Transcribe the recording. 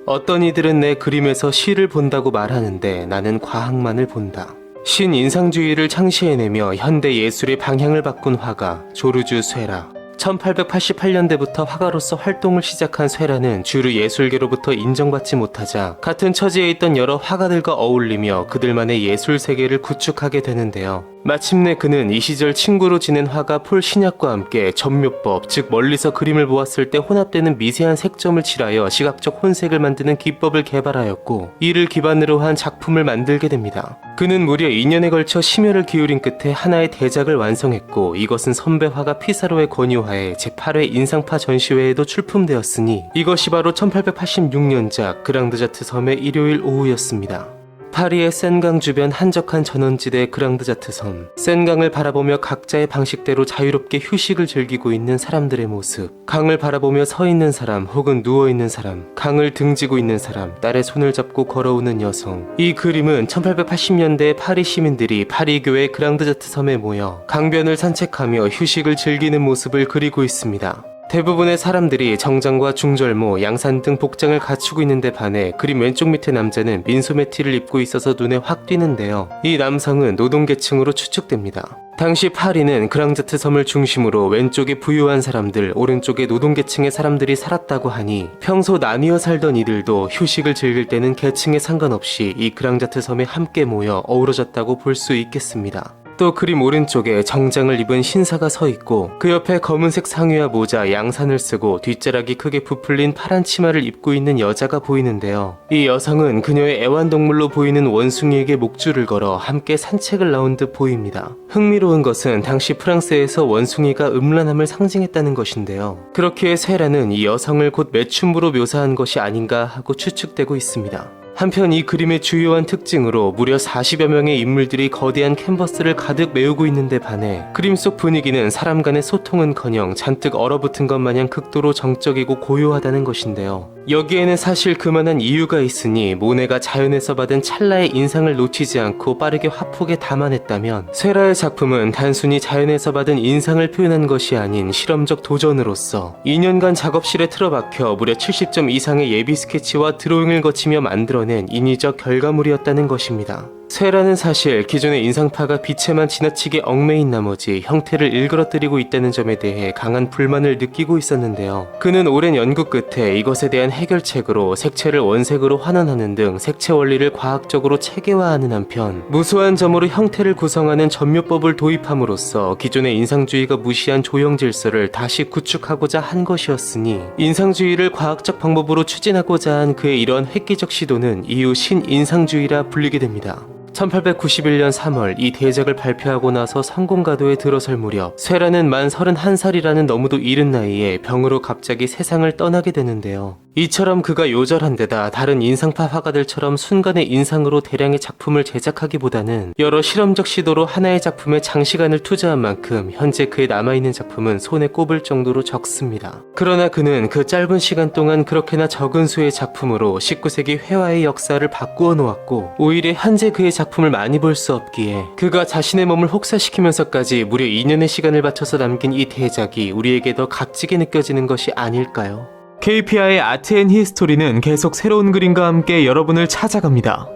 어떤 이들은 내 그림에서 시를 본다고 말하는데 나는 과학만을 본다. 신인상주의를 창시해내며 현대 예술의 방향을 바꾼 화가 조르주 쇠라. 1888년대부터 화가로서 활동을 시작한 쇠라는 주류 예술계로부터 인정받지 못하자 같은 처지에 있던 여러 화가들과 어울리며 그들만의 예술 세계를 구축하게 되는데요. 마침내 그는 이 시절 친구로 지낸 화가 폴 시럈과 함께 점묘법, 즉 멀리서 그림을 보았을 때 혼합되는 미세한 색점을 칠하여 시각적 혼색을 만드는 기법을 개발하였고, 이를 기반으로 한 작품을 만들게 됩니다. 그는 무려 2년에 걸쳐 심혈을 기울인 끝에 하나의 대작을 완성했고, 이것은 선배 화가 피사로의 권유하에 제8회 인상파 전시회에도 출품되었으니 이것이 바로 1886년작 그랑드자트 섬의 일요일 오후였습니다. 파리의 센강 주변 한적한 전원지대 그랑드자트 섬. 센강을 바라보며 각자의 방식대로 자유롭게 휴식을 즐기고 있는 사람들의 모습. 강을 바라보며 서 있는 사람 혹은 누워 있는 사람, 강을 등지고 있는 사람, 딸의 손을 잡고 걸어오는 여성. 이 그림은 1880년대 파리 시민들이 파리 교회 그랑드자트 섬에 모여 강변을 산책하며 휴식을 즐기는 모습을 그리고 있습니다. 대부분의 사람들이 정장과 중절모, 양산 등 복장을 갖추고 있는데 반해 그림 왼쪽 밑의 남자는 민소매 티를 입고 있어서 눈에 확 띄는데요. 이 남성은 노동계층으로 추측됩니다. 당시 파리는 그랑드자트 섬을 중심으로 왼쪽에 부유한 사람들, 오른쪽에 노동계층의 사람들이 살았다고 하니 평소 나뉘어 살던 이들도 휴식을 즐길 때는 계층에 상관없이 이 그랑드자트 섬에 함께 모여 어우러졌다고 볼 수 있겠습니다. 또 그림 오른쪽에 정장을 입은 신사가 서 있고 그 옆에 검은색 상의와 모자, 양산을 쓰고 뒷자락이 크게 부풀린 파란 치마를 입고 있는 여자가 보이는데요. 이 여성은 그녀의 애완동물로 보이는 원숭이에게 목줄을 걸어 함께 산책을 나온 듯 보입니다. 흥미로운 것은 당시 프랑스에서 원숭이가 음란함을 상징했다는 것인데요. 그렇기에 쇠라는 이 여성을 곧 매춘부로 묘사한 것이 아닌가 하고 추측되고 있습니다. 한편 이 그림의 주요한 특징으로 무려 40여 명의 인물들이 거대한 캔버스를 가득 메우고 있는데 반해 그림 속 분위기는 사람 간의 소통은커녕 잔뜩 얼어붙은 것 마냥 극도로 정적이고 고요하다는 것인데요. 여기에는 사실 그만한 이유가 있으니 모네가 자연에서 받은 찰나의 인상을 놓치지 않고 빠르게 화폭에 담아냈다면 쇠라의 작품은 단순히 자연에서 받은 인상을 표현한 것이 아닌 실험적 도전으로서 2년간 작업실에 틀어박혀 무려 70점 이상의 예비 스케치와 드로잉을 거치며 만들어낸 인위적 결과물이었다는 것입니다. 쇠라는 사실 기존의 인상파가 빛에만 지나치게 얽매인 나머지 형태를 일그러뜨리고 있다는 점에 대해 강한 불만을 느끼고 있었는데요. 그는 오랜 연구 끝에 이것에 대한 해결책으로 색채를 원색으로 환원하는 등 색채 원리를 과학적으로 체계화하는 한편 무수한 점으로 형태를 구성하는 점묘법을 도입함으로써 기존의 인상주의가 무시한 조형 질서를 다시 구축하고자 한 것이었으니 인상주의를 과학적 방법으로 추진하고자 한 그의 이러한 획기적 시도는 이후 신인상주의라 불리게 됩니다. 1891년 3월 이 대작을 발표하고 나서 성공가도에 들어설 무렵 쇠라는 만 31살이라는 너무도 이른 나이에 병으로 갑자기 세상을 떠나게 되는데요. 이처럼 그가 요절한 데다 다른 인상파 화가들처럼 순간의 인상으로 대량의 작품을 제작하기보다는 여러 실험적 시도로 하나의 작품에 장시간을 투자한 만큼 현재 그의 남아있는 작품은 손에 꼽을 정도로 적습니다. 그러나 그는 그 짧은 시간 동안 그렇게나 적은 수의 작품으로 19세기 회화의 역사를 바꾸어 놓았고 오히려 현재 그의 작품을 많이 볼 수 없기에 그가 자신의 몸을 혹사시키면서까지 무려 2년의 시간을 바쳐서 남긴 이 대작이 우리에게 더 값지게 느껴지는 것이 아닐까요? KPI의 아트 앤 히스토리는 계속 새로운 그림과 함께 여러분을 찾아갑니다.